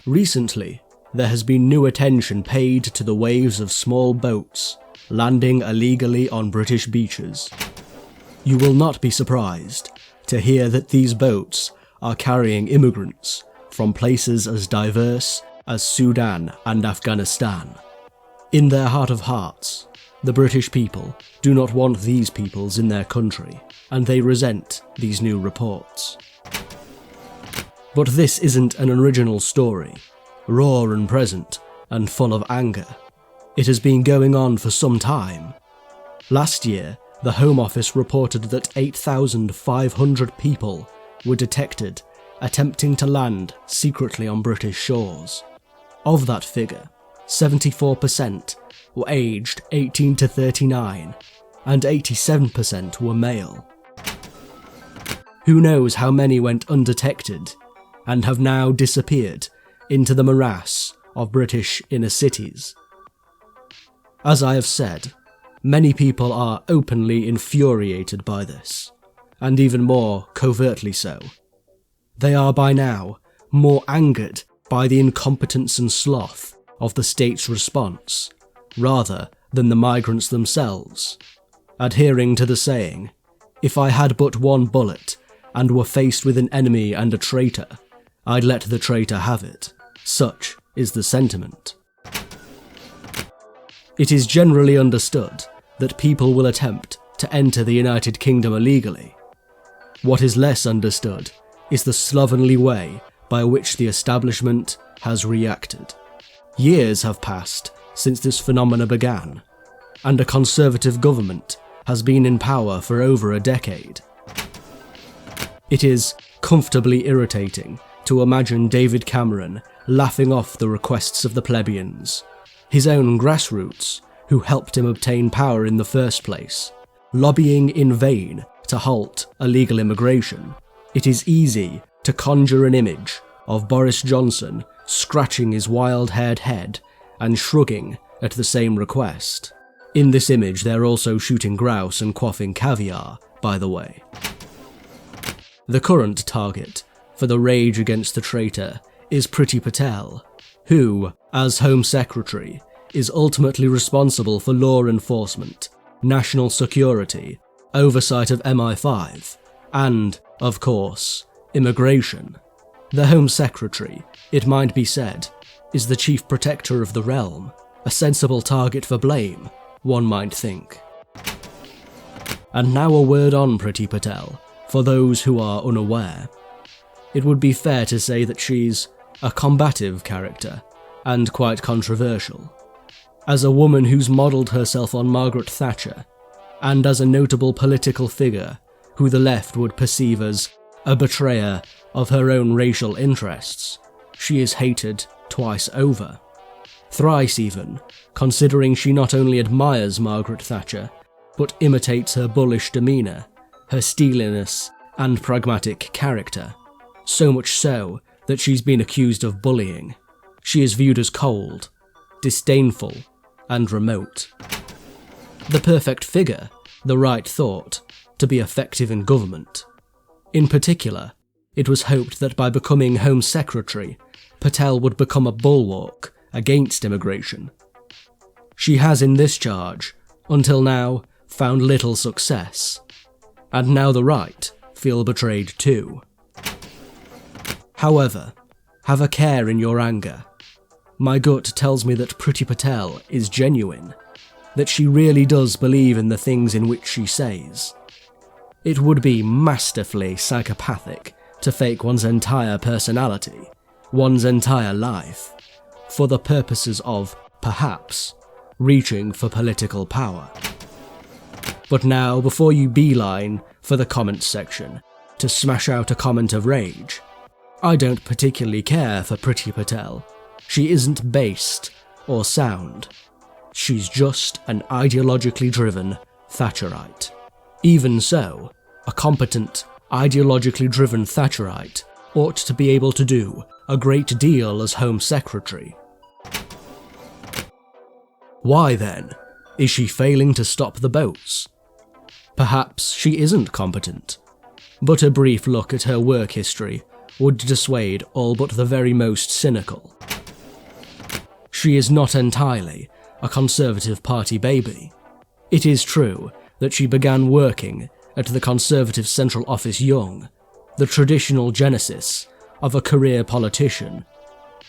Recently, there has been new attention paid to the waves of small boats landing illegally on British beaches. You will not be surprised to hear that these boats are carrying immigrants from places as diverse as Sudan and Afghanistan. In their heart of hearts, the British people do not want these peoples in their country, and they resent these new reports. But this isn't an original story, raw and present, and full of anger. It has been going on for some time. Last year, the Home Office reported that 8,500 people were detected attempting to land secretly on British shores. Of that figure, 74% were aged 18 to 39, and 87% were male. Who knows how many went undetected and have now disappeared into the morass of British inner cities. As I have said, many people are openly infuriated by this, and even more covertly so. They are by now more angered by the incompetence and sloth of the state's response, rather than the migrants themselves, adhering to the saying, "If I had but one bullet and were faced with an enemy and a traitor, I'd let the traitor have it." Such is the sentiment. It is generally understood that people will attempt to enter the United Kingdom illegally. What is less understood is the slovenly way by which the establishment has reacted. Years have passed since this phenomena began, and a Conservative government has been in power for over a decade. It is comfortably irritating to imagine David Cameron laughing off the requests of the plebeians, his own grassroots, who helped him obtain power in the first place, lobbying in vain to halt illegal immigration. It is easy to conjure an image of Boris Johnson scratching his wild-haired head and shrugging at the same request. In this image they're also shooting grouse and quaffing caviar, by the way. The current target for the rage against the traitor is Priti Patel, who, as Home Secretary, is ultimately responsible for law enforcement, national security, oversight of MI5, and, of course, immigration. The Home Secretary, it might be said, is the chief protector of the realm, a sensible target for blame, one might think. And now a word on Priti Patel, for those who are unaware. It would be fair to say that she's a combative character, and quite controversial. As a woman who's modelled herself on Margaret Thatcher, and as a notable political figure who the left would perceive as a betrayer of her own racial interests, she is hated twice over. Thrice even, considering she not only admires Margaret Thatcher, but imitates her bullish demeanour, her steeliness and pragmatic character. So much so that she's been accused of bullying. She is viewed as cold, disdainful, and remote. The perfect figure, the right thought, to be effective in government. In particular, it was hoped that by becoming Home Secretary, Patel would become a bulwark against immigration. She has in this charge, until now, found little success, and now the right feel betrayed too. However, have a care in your anger. My gut tells me that Priti Patel is genuine, that she really does believe in the things in which she says. It would be masterfully psychopathic to fake one's entire personality, one's entire life, for the purposes of, perhaps, reaching for political power. But now, before you beeline for the comments section to smash out a comment of rage, I don't particularly care for Priti Patel. She isn't based or sound. She's just an ideologically driven Thatcherite. Even so, a competent, ideologically driven Thatcherite ought to be able to do a great deal as Home Secretary. Why then is she failing to stop the boats? Perhaps she isn't competent, but a brief look at her work history would dissuade all but the very most cynical. She is not entirely a Conservative Party baby. It is true that she began working at the Conservative Central Office young, the traditional genesis of a career politician,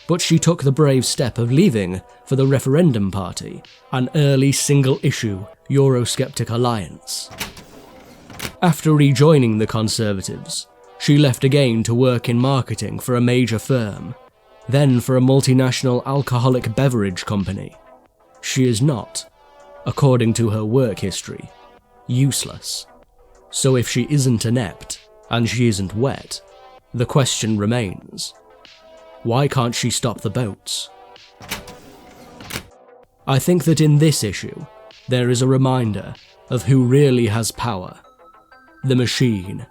but she took the brave step of leaving for the Referendum Party, an early single-issue Eurosceptic alliance. After rejoining the Conservatives, she left again to work in marketing for a major firm, then for a multinational alcoholic beverage company. She is not, according to her work history, useless. So if she isn't inept, and she isn't wet, the question remains, why can't she stop the boats? I think that in this issue, there is a reminder of who really has power. The machine.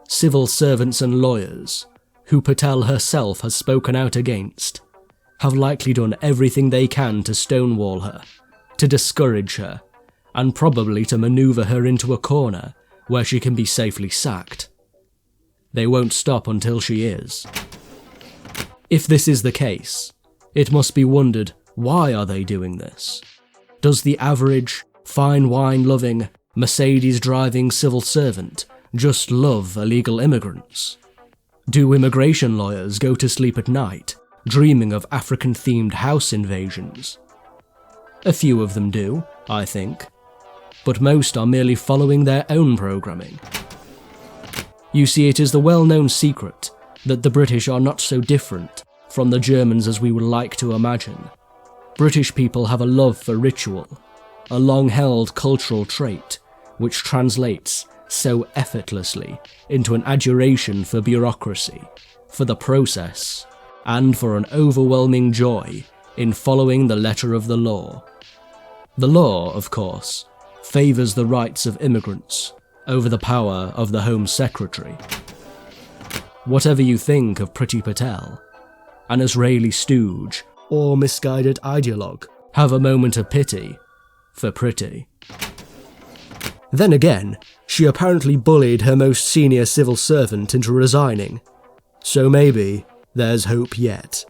Civil servants and lawyers, who Patel herself has spoken out against, have likely done everything they can to stonewall her, to discourage her, and probably to maneuver her into a corner where she can be safely sacked. They won't stop until she is. If this is the case, it must be wondered, why are they doing this? Does the average, fine wine-loving, Mercedes-driving civil servant just love illegal immigrants? Do immigration lawyers go to sleep at night, dreaming of African-themed house invasions? A few of them do, I think, but most are merely following their own programming. You see, it is the well-known secret that the British are not so different from the Germans as we would like to imagine. British people have a love for ritual, a long-held cultural trait which translates so effortlessly into an adoration for bureaucracy, for the process, and for an overwhelming joy in following the letter of the law. The law, of course, favours the rights of immigrants over the power of the Home Secretary. Whatever you think of Priti Patel, an Israeli stooge or misguided ideologue, have a moment of pity for Priti. Then again, she apparently bullied her most senior civil servant into resigning, so maybe there's hope yet.